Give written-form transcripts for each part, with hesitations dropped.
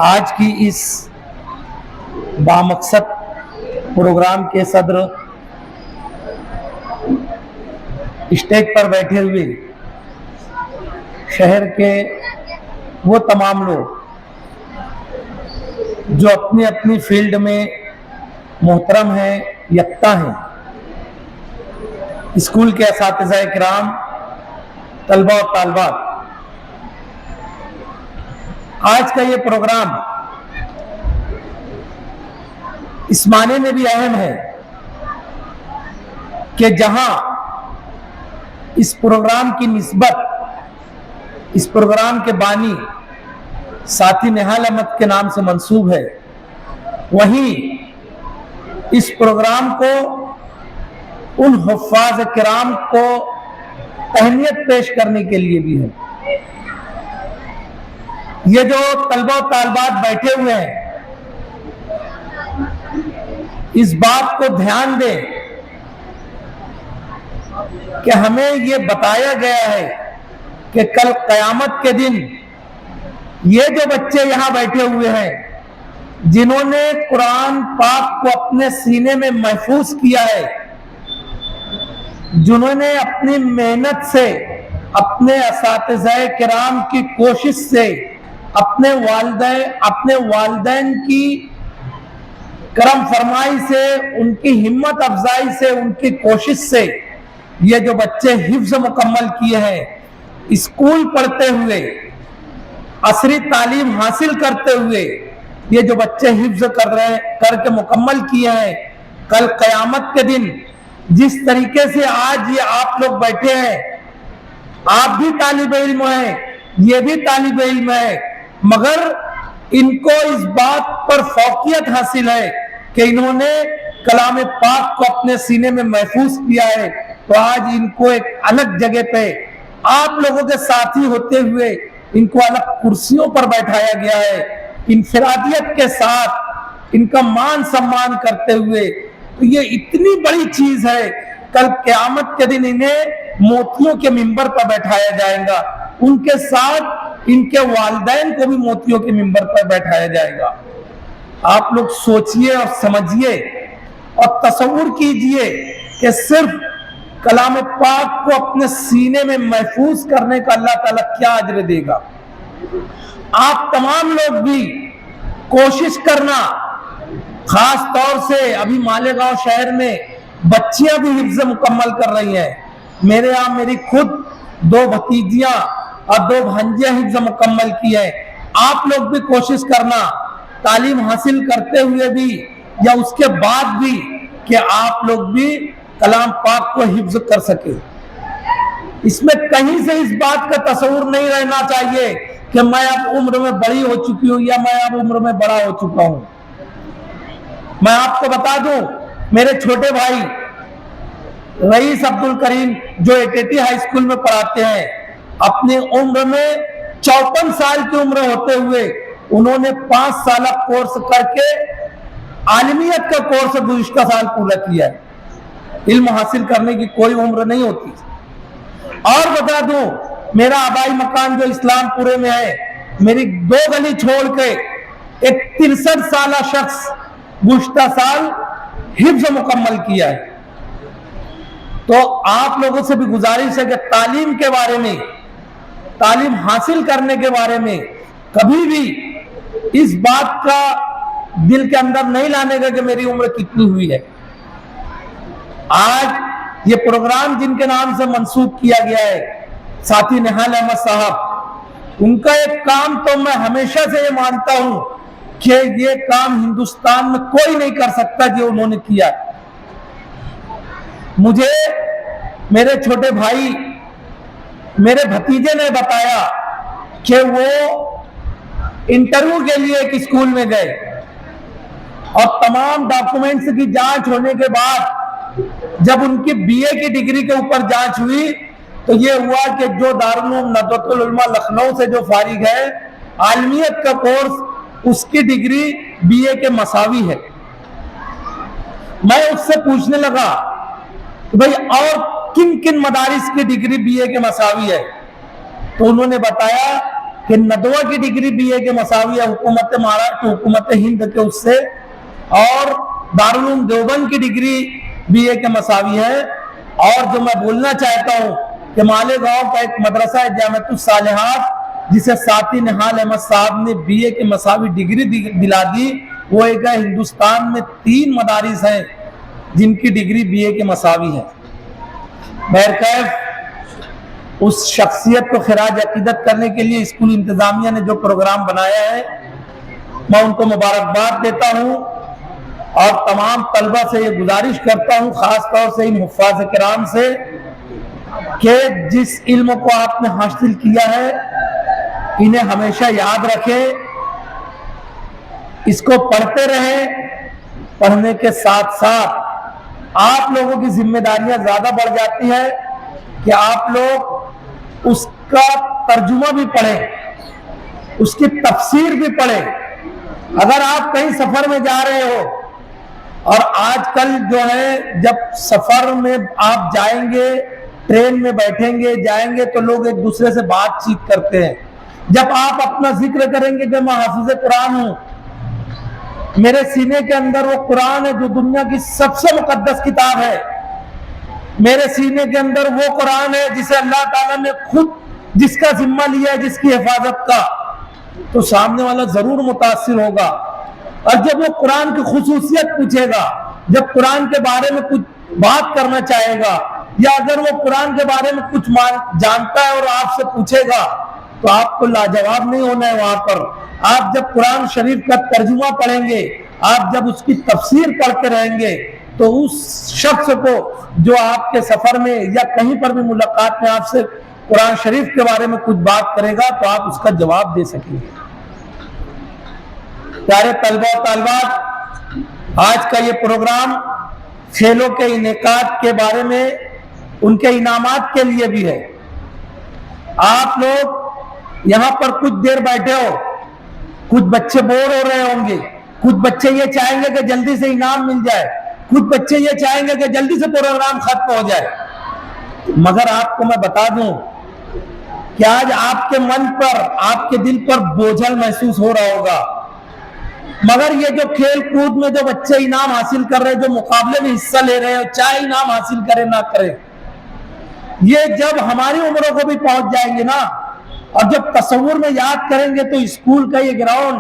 آج کی اس بامقصد پروگرام کے صدر اسٹیج پر بیٹھے ہوئے شہر کے وہ تمام لوگ جو اپنی اپنی فیلڈ میں محترم ہیں، یکتا ہیں، اسکول کے اساتذہ کرام، طلبہ اور طالبات، آج کا یہ پروگرام اس معنی میں بھی اہم ہے کہ جہاں اس پروگرام کی نسبت اس پروگرام کے بانی ساتھی نہال احمد کے نام سے منسوب ہے، وہیں اس پروگرام کو ان حفاظ کرام کو اہمیت پیش کرنے کے لیے بھی ہے۔ یہ جو طلبہ و طالبات بیٹھے ہوئے ہیں، اس بات کو دھیان دیں کہ ہمیں یہ بتایا گیا ہے کہ کل قیامت کے دن یہ جو بچے یہاں بیٹھے ہوئے ہیں، جنہوں نے قرآن پاک کو اپنے سینے میں محفوظ کیا ہے، جنہوں نے اپنی محنت سے، اپنے اساتذہ کرام کی کوشش سے، اپنے والدین کی کرم فرمائی سے، ان کی ہمت افزائی سے، ان کی کوشش سے یہ جو بچے حفظ مکمل کیے ہیں، اسکول پڑھتے ہوئے، عصری تعلیم حاصل کرتے ہوئے یہ جو بچے حفظ کر کے مکمل کیے ہیں، کل قیامت کے دن جس طریقے سے آج یہ آپ لوگ بیٹھے ہیں، آپ بھی طالب علم ہیں، یہ بھی طالب علم ہے، مگر ان کو اس بات پر فوقیت حاصل ہے کہ انہوں نے کلام پاک کو اپنے سینے میں محفوظ کیا ہے، تو آج ان کو ایک الگ جگہ پہ آپ لوگوں کے ساتھی ہوتے ہوئے ان کو الگ کرسیوں پر بیٹھایا گیا ہے، انفرادیت کے ساتھ ان کا مان سمان کرتے ہوئے۔ تو یہ اتنی بڑی چیز ہے، کل قیامت کے دن انہیں موتیوں کے منبر پر بیٹھایا جائے گا، ان کے ساتھ ان کے والدین کو بھی موتیوں کے منبر پر بیٹھایا جائے گا۔ آپ لوگ سوچئے اور سمجھئے اور تصور کیجئے کہ صرف کلام پاک کو اپنے سینے میں محفوظ کرنے کا اللہ تعالیٰ کیا اجر دے گا۔ آپ تمام لوگ بھی کوشش کرنا، خاص طور سے ابھی مالیگاؤں شہر میں بچیاں بھی حفظ مکمل کر رہی ہیں، میرے یہاں میری خود 2 بھتیجیاں اور 2 بھانجیاں حفظ مکمل کی ہیں۔ آپ لوگ بھی کوشش کرنا، تعلیم حاصل کرتے ہوئے بھی یا اس کے بعد بھی، کہ آپ لوگ بھی کلام پاک کو حفظ کر سکے۔ اس میں کہیں سے اس بات کا تصور نہیں رہنا چاہیے کہ میں اب عمر میں بڑی ہو چکی ہوں یا میں اب عمر میں بڑا ہو چکا ہوں۔ میں آپ کو بتا دوں، میرے چھوٹے بھائی رئیس عبدالکریم جو ایٹیٹی ہائی اسکول میں پڑھاتے ہیں، اپنی عمر میں 54 سال کی عمر ہوتے ہوئے انہوں نے 5 سالہ کورس کر کے عالمیت کا کورس گزشتہ سال پورا کیا ہے۔ علم حاصل کرنے کی کوئی عمر نہیں ہوتی۔ اور بتا دوں، میرا آبائی مکان جو اسلام پورے میں ہے، میری 2 گلی چھوڑ کے ایک 63 سالہ شخص گزشتہ سال حفظ مکمل کیا ہے۔ تو آپ لوگوں سے بھی گزارش ہے کہ تعلیم کے بارے میں، تعلیم حاصل کرنے کے بارے میں کبھی بھی اس بات کا دل کے اندر نہیں لانے کا کہ میری عمر کتنی ہوئی ہے۔ آج یہ پروگرام جن کے نام سے منسوب کیا گیا ہے، ساتھی نہال احمد صاحب، ان کا ایک کام تو میں ہمیشہ سے یہ مانتا ہوں کہ یہ کام ہندوستان میں کوئی نہیں کر سکتا جو انہوں نے کیا۔ مجھے میرے چھوٹے بھائی، میرے بھتیجے نے بتایا کہ وہ انٹرویو کے لیے ایک اسکول میں گئے اور تمام ڈاکومنٹس کی جانچ ہونے کے بعد جب ان کی بی اے کی ڈگری کے اوپر جانچ ہوئی تو یہ ہوا کہ جو دارالعلوم ندوۃ العلماء لکھنؤ سے جو فارغ ہے، عالمیت کا کورس، اس کی ڈگری بی اے کے مساوی ہے۔ میں اس سے پوچھنے لگا کہ بھئی اور کن کن مدارس کی ڈگری بی اے کے مساوی ہے؟ تو انہوں نے بتایا کہ ندوہ کی ڈگری BA کے مساوی ہے حکومت مہاراشٹر حکومت ہند کے اس سے، اور دارالعلوم دیوبند کی ڈگری BA کے مساوی ہے۔ اور جو میں بولنا چاہتا ہوں کہ مالیگاؤں کا ایک مدرسہ ہے جامعۃ الصالحات، جسے ساتھی نہال احمد صاحب نے BA کے مساوی ڈگری دلا دی، وہ ایک ہندوستان میں 3 مدارس ہیں جن کی ڈگری BA کے مساوی ہے۔ بہرکیف اس شخصیت کو خراج عقیدت کرنے کے لیے اسکول انتظامیہ نے جو پروگرام بنایا ہے، میں ان کو مبارکباد دیتا ہوں، اور تمام طلبہ سے یہ گزارش کرتا ہوں، خاص طور سے ان حفاظ کرام سے، کہ جس علم کو آپ نے حاصل کیا ہے انہیں ہمیشہ یاد رکھیں، اس کو پڑھتے رہیں۔ پڑھنے کے ساتھ ساتھ آپ لوگوں کی ذمہ داریاں زیادہ بڑھ جاتی ہیں کہ آپ لوگ اس کا ترجمہ بھی پڑھیں، اس کی تفسیر بھی پڑھیں۔ اگر آپ کہیں سفر میں جا رہے ہو، اور آج کل جو ہے جب سفر میں آپ جائیں گے، ٹرین میں بیٹھیں گے، جائیں گے، تو لوگ ایک دوسرے سے بات چیت کرتے ہیں۔ جب آپ اپنا ذکر کریں گے کہ میں حافظ قرآن ہوں، میرے سینے کے اندر وہ قرآن ہے جو دنیا کی سب سے مقدس کتاب ہے، میرے سینے کے اندر وہ قرآن ہے جسے اللہ تعالیٰ نے خود جس کا ذمہ لیا ہے، جس کی حفاظت کا، تو سامنے والا ضرور متاثر ہوگا۔ اور جب وہ قرآن کی خصوصیت پوچھے گا، جب قرآن کے بارے میں کچھ بات کرنا چاہے گا، یا اگر وہ قرآن کے بارے میں کچھ جانتا ہے اور آپ سے پوچھے گا، تو آپ کو لاجواب نہیں ہونا ہے وہاں پر۔ آپ جب قرآن شریف کا ترجمہ پڑھیں گے، آپ جب اس کی تفسیر پڑھتے رہیں گے، تو اس شخص کو جو آپ کے سفر میں یا کہیں پر بھی ملاقات میں آپ سے قرآن شریف کے بارے میں کچھ بات کرے گا، تو آپ اس کا جواب دے سکیں گے۔ پیارے طلبہ و طالبات، آج کا یہ پروگرام کھیلوں کے انعقاد کے بارے میں، ان کے انعامات کے لیے بھی ہے۔ آپ لوگ یہاں پر کچھ دیر بیٹھے ہو، کچھ بچے بور ہو رہے ہوں گے، کچھ بچے یہ چاہیں گے کہ جلدی سے انعام مل جائے، کچھ بچے یہ چاہیں گے کہ جلدی سے پروگرام ختم ہو جائے، مگر آپ کو میں بتا دوں کہ آج آپ کے من پر، آپ کے دل پر بوجھل محسوس ہو رہا ہوگا، مگر یہ جو کھیل کود میں جو بچے انعام حاصل کر رہے ہیں، جو مقابلے میں حصہ لے رہے ہیں، چاہے انعام حاصل کرے نہ کرے، یہ جب ہماری عمروں کو بھی پہنچ جائیں گے نا، اور جب تصور میں یاد کریں گے، تو اسکول کا یہ گراؤنڈ،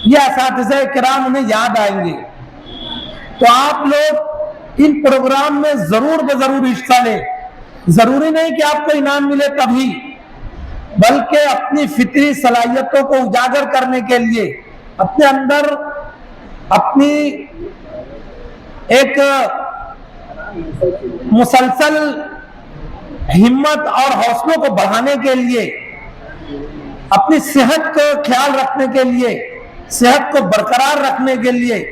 یہ اساتذہ کرام انہیں یاد آئیں گے۔ تو آپ لوگ ان پروگرام میں ضرور بضرور حصہ لیں۔ ضروری نہیں کہ آپ کو انعام ملے تبھی، بلکہ اپنی فطری صلاحیتوں کو اجاگر کرنے کے لیے، اپنے اندر اپنی ایک مسلسل ہمت اور حوصلوں کو بڑھانے کے لیے، اپنی صحت کو خیال رکھنے کے لیے، صحت کو برقرار رکھنے کے لیے،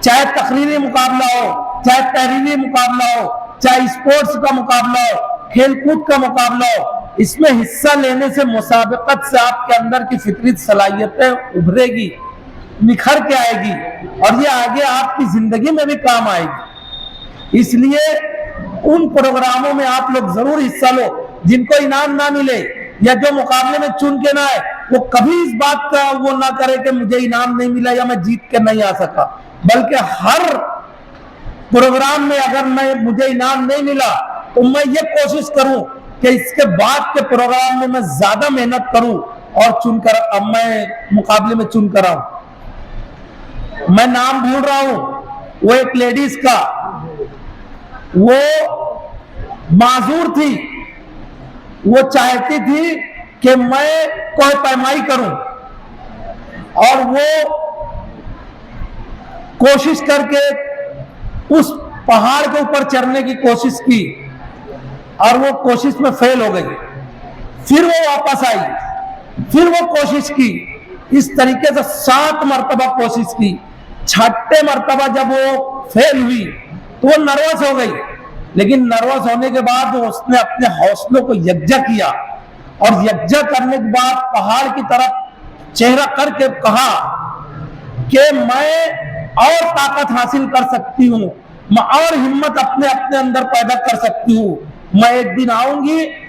چاہے تقریری مقابلہ ہو، چاہے تحریری مقابلہ ہو، چاہے اسپورٹس کا مقابلہ ہو، کھیل کود کا مقابلہ ہو، اس میں حصہ لینے سے، مسابقت سے آپ کے اندر کی فطری صلاحیتیں ابھرے گی، نکھر کے آئے گی، اور یہ آگے آپ کی زندگی میں بھی کام آئے گی۔ اس لیے ان پروگراموں میں آپ لوگ ضرور حصہ لو۔ جن کو انعام نہ ملے یا جو مقابلے میں چن کے نہ آئے، وہ کبھی اس بات کا وہ نہ کرے کہ مجھے انعام نہیں ملا یا میں جیت کے نہیں آ سکا، بلکہ ہر پروگرام میں اگر مجھے انعام نہیں ملا تو میں یہ کوشش کروں کہ اس کے بعد کے پروگرام میں زیادہ محنت کروں اور میں مقابلے میں چن کر آؤں۔ میں نام بھول رہا ہوں، وہ ایک لیڈیز کا، وہ معذور تھی، وہ چاہتی تھی کہ میں کوہ پیمائی کروں، اور وہ کوشش کر کے اس پہاڑ کے اوپر چڑھنے کی کوشش کی، اور وہ کوشش میں فیل ہو گئی۔ پھر وہ واپس آئی، پھر وہ کوشش کی، اس طریقے سے 7 مرتبہ کوشش کی۔ 6 مرتبہ جب وہ فیل ہوئی تو وہ نروس ہو گئی، لیکن نروس ہونے کے بعد اس نے اپنے حوصلوں کو یکجا کیا، اور یکجا کرنے کے بعد پہاڑ کی طرف چہرہ کر کے کہا کہ میں اور طاقت حاصل کر سکتی ہوں، میں اور ہمت اپنے اندر پیدا کر سکتی ہوں، میں ایک دن آؤں گی